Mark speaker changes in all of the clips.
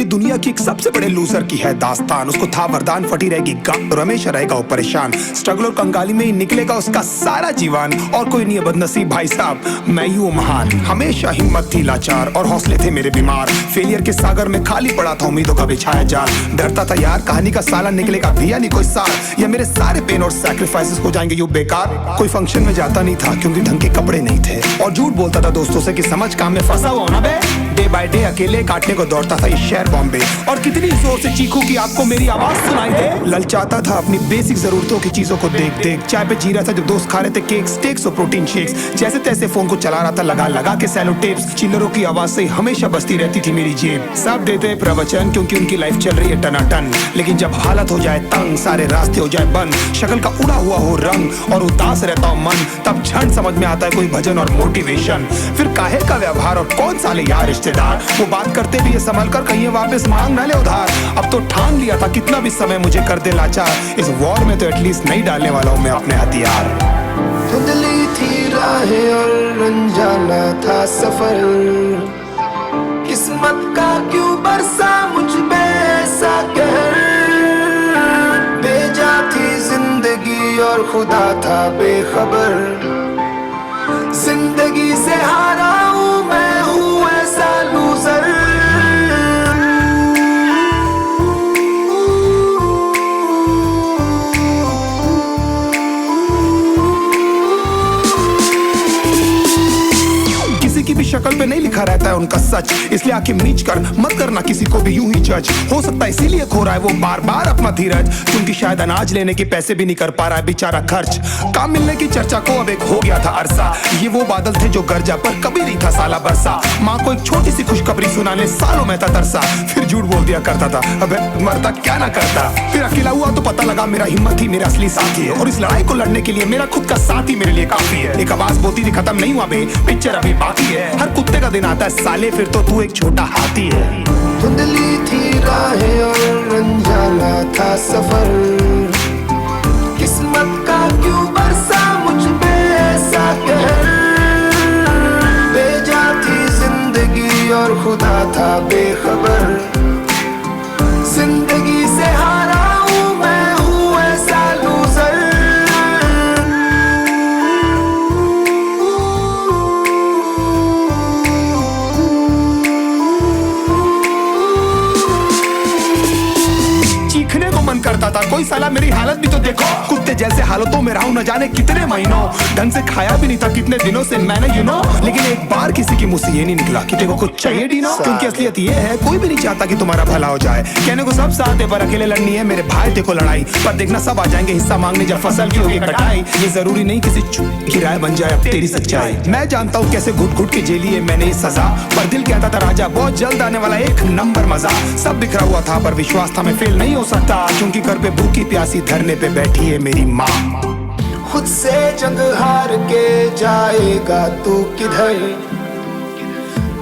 Speaker 1: दुनिया की एक सबसे बड़े लूजर की है दास्तान। उसको था वरदान, फटी रहेगी गम, हमेशा रहेगा वो परेशान। स्ट्रगल और कंगाली में ही निकलेगा उसका सारा जीवन। और कोई नहीं है बदनसीब भाई साहब, मैं ही हूँ महान। हमेशा हिम्मत थी लाचार और हौसले थे मेरे बीमार। फेलियर के सागर में खाली पड़ा था उम्मीदों का बिछाया जाल। डरता था यार कहानी का साला निकलेगा भैया नहीं कोई सार, या मेरे सारे पेन और सैक्रिफाइसेस हो जाएंगे यूं बेकार। कोई फंक्शन में जाता नहीं था क्योंकि ढंग के कपड़े नहीं थे, और झूठ बोलता था दोस्तों से कि समझ काम में फंसा हुआ ना बे। डे बाय डे अकेले काटने को दौड़ता था ये शहर बॉम्बे, और कितनी जोर से चीखूं कि आपको मेरी आवाज सुनाई दे। ललचाता था अपनी बेसिक जरूरतों की चीजों को देख देख। चाय पे जी रहा था जब दोस्त खा रहे थे केक, स्टेक्स और प्रोटीन शेक्स। जैसे तैसे फोन को चला रहा था लगा लगा के सैलो टेप्स। चिल्लरों की आवाज से हमेशा बजती रहती थी मेरी जेब। सब देते प्रवचन क्योंकि उनकी लाइफ चल रही है टनाटन, लेकिन जब हालत हो जाए तंग, सारे रास्ते हो जाए बंद, शक्ल का उड़ा हुआ हो रंग और उदास रहता हो मन, तब क्षण समझ में आता है कोई भजन और मोटिवेशन। फिर काहे का व्यवहार और कौन साले यार रिश्तेदार, वो बात करते भी ये संभल कर कहीं वापस मांग न ले उधार। अब तो ठान लिया था कितना भी समय मुझे कर दे लाचार, इस वॉर में तो एटलीस्ट नहीं डालने वाला हूँ मैं अपने हथियार।
Speaker 2: धुंधली थी राहें और अनजाना था सफर, किस्मत का क्यों बरसा मुझ पे ऐसा कहर। बेजा थी जिंदगी और खुदा था बेखबर, जिंदगी से हारा हूँ मैं, हूँ ऐसा लूजर।
Speaker 1: की भी शक्ल पे नहीं लिखा रहता है उनका सच, इसलिए आंखें मीच कर मत करना किसी को भी यूं ही जज। हो सकता है इसीलिए खो रहा है वो बार बार अपना धीरज, क्योंकि शायद अनाज लेने के पैसे भी नहीं कर पा रहा है बेचारा खर्च। काम मिलने की चर्चा को अब एक हो गया था अरसा, ये वो बादल थे जो गरजा पर कभी नहीं था साला बरसा। माँ को एक छोटी सी खुशखबरी सुनाने सालों में था तरसा, फिर झूठ बोल दिया करता था अबे मरता क्या ना करता। फिर अकेला हुआ तो पता लगा मेरा हिम्मत ही मेरा असली साथी है, और इस लड़ाई को लड़ने के लिए मेरा खुद का साथ ही मेरे लिए काफी है। एक आवाज बोलती थी खत्म नहीं हुआ बे, पिक्चर अभी बाकी है। हर कुत्ते का दिन आता है साले, फिर तो तू एक छोटा हाथी है।
Speaker 2: धुंधली थी राहें और अनजाना था सफर, किस्मत का क्यों बरसा मुझ पे ऐसा कहर। बेजा थी जिंदगी और खुदा था बेखबर, जिंदगी से हारा हूँ मैं, हूँ ऐसा लूजर।
Speaker 1: चीखने को मन करता था, कोई साला मेरी हालत भी तो देखो। कुत्ते जैसे हालतों में रहा हूं न जाने कितने महीनों, ढंग से खाया भी नहीं था कितने दिनों से मैंने लेकिन एक बार किसी की मुंह से ये नहीं निकला कि देखो कुछ चाहिए डीनो। क्योंकि असलियत ये है कोई भी नहीं चाहता कि तुम्हारा भला हो जाए। कहने को सब साथ है पर अकेले लड़नी है मेरे भाई, देखो लड़ाई पर देखना सब आ जाएंगे हिस्सा मांगने जब फसल की होगी कटाई। ये जरूरी नहीं किसी की राय बन जाए अब तेरी सच्चाई। मैं जानता हूँ कैसे घुट घुट के झेली है मैंने ये सजा, पर दिल कहता था राजा बहुत जल्द आने वाला एक नंबर मजा। सब बिखरा हुआ था पर विश्वास था मैं फेल नहीं हो सकता, क्योंकि घर पे भूखी प्यासी धरने पे बैठी है मेरी माँ।
Speaker 2: खुद से जंग हार के जाएगा तू किधर,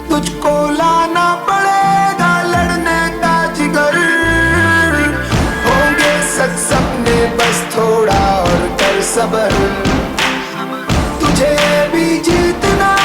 Speaker 2: तुझको लाना पड़ेगा लड़ने का जिगर। होंगे सच सपने बस थोड़ा और कर सबर, तुझे भी जीतना